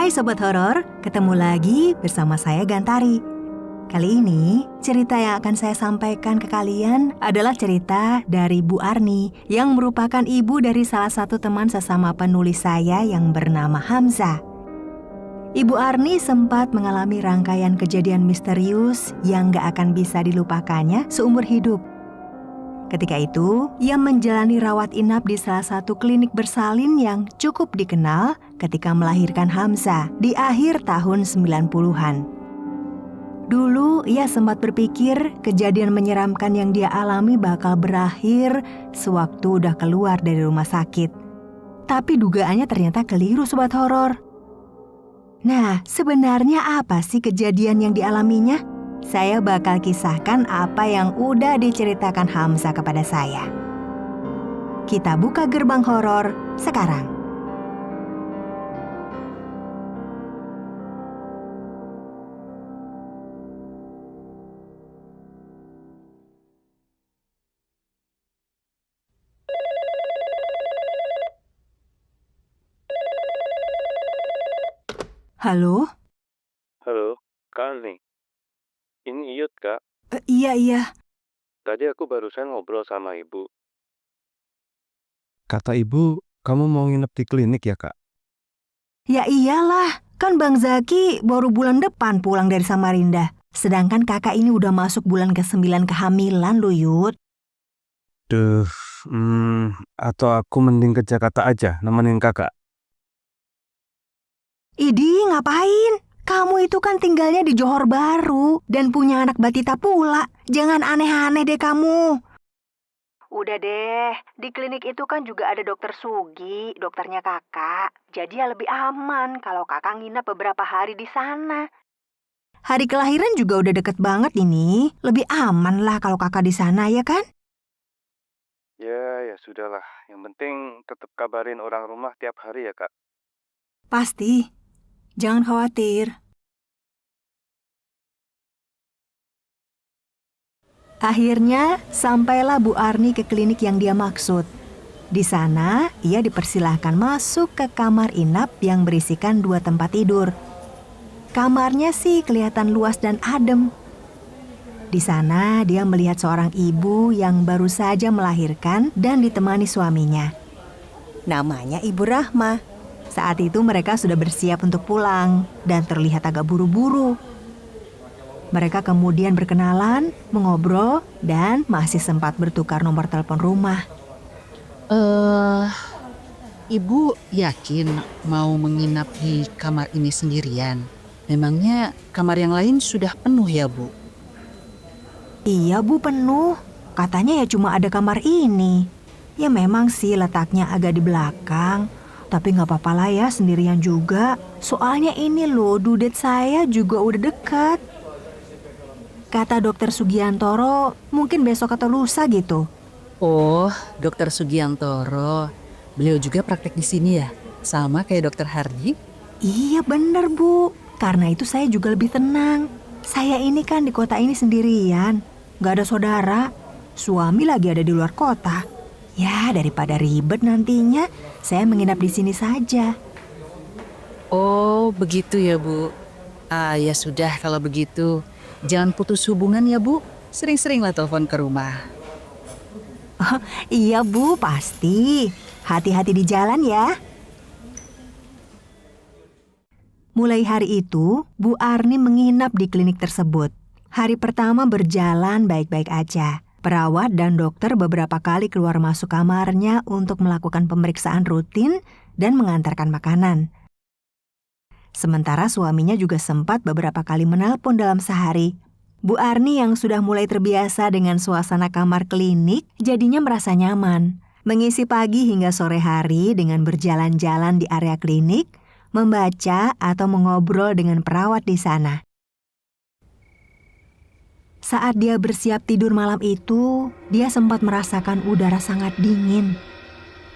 Hai Sobat Horor, ketemu lagi bersama saya Gantari. Kali ini, cerita yang akan saya sampaikan ke kalian adalah cerita dari Bu Arni yang merupakan ibu dari salah satu teman sesama penulis saya yang bernama Hamzah. Ibu Arni sempat mengalami rangkaian kejadian misterius yang gak akan bisa dilupakannya seumur hidup. Ketika itu, ia menjalani rawat inap di salah satu klinik bersalin yang cukup dikenal ketika melahirkan Hamzah di akhir tahun 90-an. Dulu, ia sempat berpikir kejadian menyeramkan yang dia alami bakal berakhir sewaktu udah keluar dari rumah sakit. Tapi dugaannya ternyata keliru, Sobat Horor. Nah, sebenarnya apa sih kejadian yang dialaminya? Saya bakal kisahkan apa yang udah diceritakan Hamzah kepada saya. Kita buka gerbang horor sekarang. Halo? Halo, Kak Ani. Ini Iyut, Kak. Iya. Tadi aku barusan ngobrol sama ibu. Kata ibu, kamu mau nginep di klinik ya, Kak? Ya iyalah, kan Bang Zaki baru bulan depan pulang dari Samarinda. Sedangkan kakak ini udah masuk bulan ke-9 kehamilan loh, Yud. Duh, atau aku mending ke Jakarta aja nemenin kakak. Idi, ngapain? Kamu itu kan tinggalnya di Johor Baru dan punya anak batita pula. Jangan aneh-aneh deh kamu. Udah deh, di klinik itu kan juga ada dokter Sugi, dokternya kakak. Jadi ya lebih aman kalau kakak nginep beberapa hari di sana. Hari kelahiran juga udah deket banget ini. Lebih aman lah kalau kakak di sana, ya kan? Ya sudahlah. Yang penting tetap kabarin orang rumah tiap hari ya, Kak. Pasti. Jangan khawatir. Akhirnya, sampailah Bu Arni ke klinik yang dia maksud. Di sana, ia dipersilahkan masuk ke kamar inap yang berisikan 2 tempat tidur. Kamarnya sih kelihatan luas dan adem. Di sana, dia melihat seorang ibu yang baru saja melahirkan dan ditemani suaminya. Namanya Ibu Rahma. Saat itu mereka sudah bersiap untuk pulang dan terlihat agak buru-buru. Mereka kemudian berkenalan, mengobrol, dan masih sempat bertukar nomor telepon rumah. Ibu yakin mau menginap di kamar ini sendirian? Memangnya kamar yang lain sudah penuh ya, Bu? Iya Bu, penuh. Katanya ya cuma ada kamar ini. Ya memang sih letaknya agak di belakang. Tapi gak apa-apa lah ya sendirian juga. Soalnya ini loh, dudet saya juga udah dekat. Kata dokter Sugiantoro, mungkin besok atau lusa gitu. Oh, Dokter Sugiantoro. Beliau juga praktek di sini ya? Sama kayak Dokter Hardi? Iya bener Bu, karena itu saya juga lebih tenang. Saya ini kan di kota ini sendirian, gak ada saudara. Suami lagi ada di luar kota. Ya daripada ribet nantinya, saya menginap di sini saja. Oh, begitu ya, Bu. Ya sudah kalau begitu. Jangan putus hubungan ya, Bu. Sering-seringlah telepon ke rumah. Oh, iya Bu, pasti. Hati-hati di jalan ya. Mulai hari itu, Bu Arni menginap di klinik tersebut. Hari pertama berjalan baik-baik aja. Perawat dan dokter beberapa kali keluar masuk kamarnya untuk melakukan pemeriksaan rutin dan mengantarkan makanan. Sementara suaminya juga sempat beberapa kali menelpon dalam sehari. Bu Arni yang sudah mulai terbiasa dengan suasana kamar klinik jadinya merasa nyaman. Mengisi pagi hingga sore hari dengan berjalan-jalan di area klinik, membaca atau mengobrol dengan perawat di sana. Saat dia bersiap tidur malam itu, dia sempat merasakan udara sangat dingin.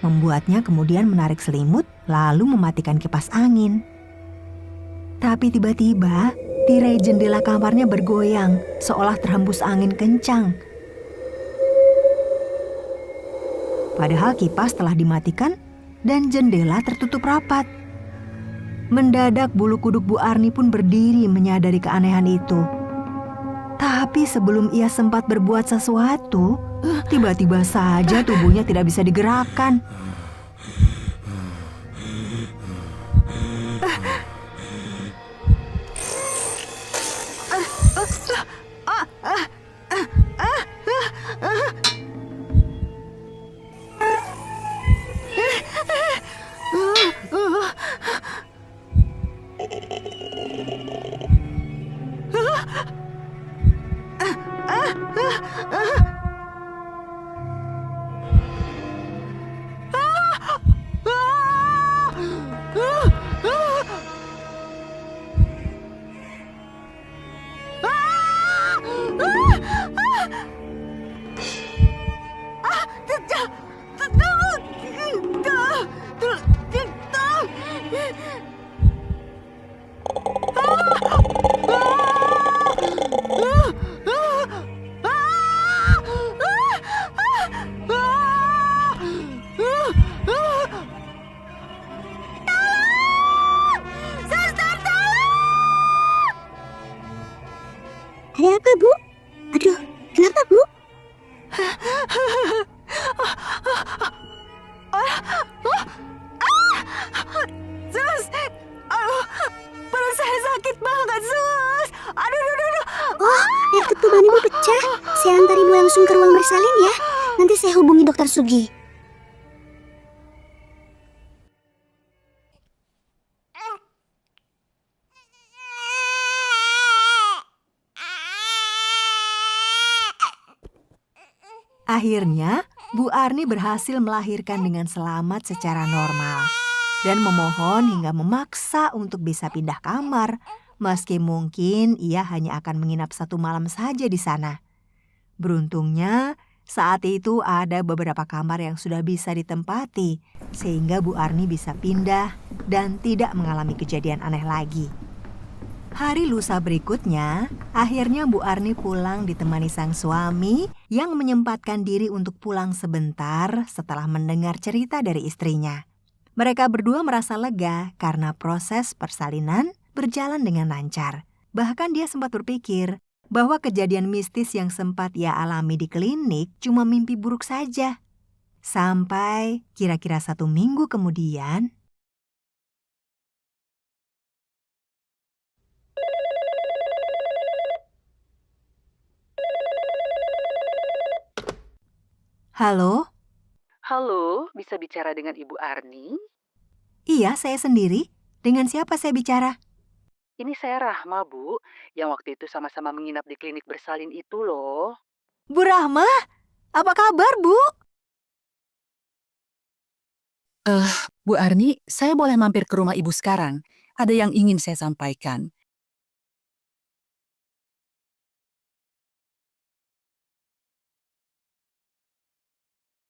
Membuatnya kemudian menarik selimut lalu mematikan kipas angin. Tapi tiba-tiba, tirai jendela kamarnya bergoyang seolah terhembus angin kencang. Padahal kipas telah dimatikan dan jendela tertutup rapat. Mendadak bulu kuduk Bu Arni pun berdiri menyadari keanehan itu. Tapi sebelum ia sempat berbuat sesuatu, tiba-tiba saja tubuhnya tidak bisa digerakkan. Ada apa, Bu? Aduh, kenapa, Bu? Sus, perut saya sakit banget, Sus. Aduh. Oh, air ketuban Ibu pecah. Saya antar Ibu langsung ke ruang bersalin ya. Nanti saya hubungi Dokter Sugi. Akhirnya, Bu Arni berhasil melahirkan dengan selamat secara normal dan memohon hingga memaksa untuk bisa pindah kamar, meski mungkin ia hanya akan menginap 1 malam saja di sana. Beruntungnya, saat itu ada beberapa kamar yang sudah bisa ditempati, sehingga Bu Arni bisa pindah dan tidak mengalami kejadian aneh lagi. Hari lusa berikutnya, akhirnya Bu Arni pulang ditemani sang suami yang menyempatkan diri untuk pulang sebentar setelah mendengar cerita dari istrinya. Mereka berdua merasa lega karena proses persalinan berjalan dengan lancar. Bahkan dia sempat berpikir bahwa kejadian mistis yang sempat ia alami di klinik cuma mimpi buruk saja. Sampai kira-kira 1 minggu kemudian, halo? Halo, bisa bicara dengan Ibu Arni? Iya, saya sendiri. Dengan siapa saya bicara? Ini saya Rahma, Bu, yang waktu itu sama-sama menginap di klinik bersalin itu loh. Bu Rahma, apa kabar, Bu? Bu Arni, saya boleh mampir ke rumah Ibu sekarang? Ada yang ingin saya sampaikan.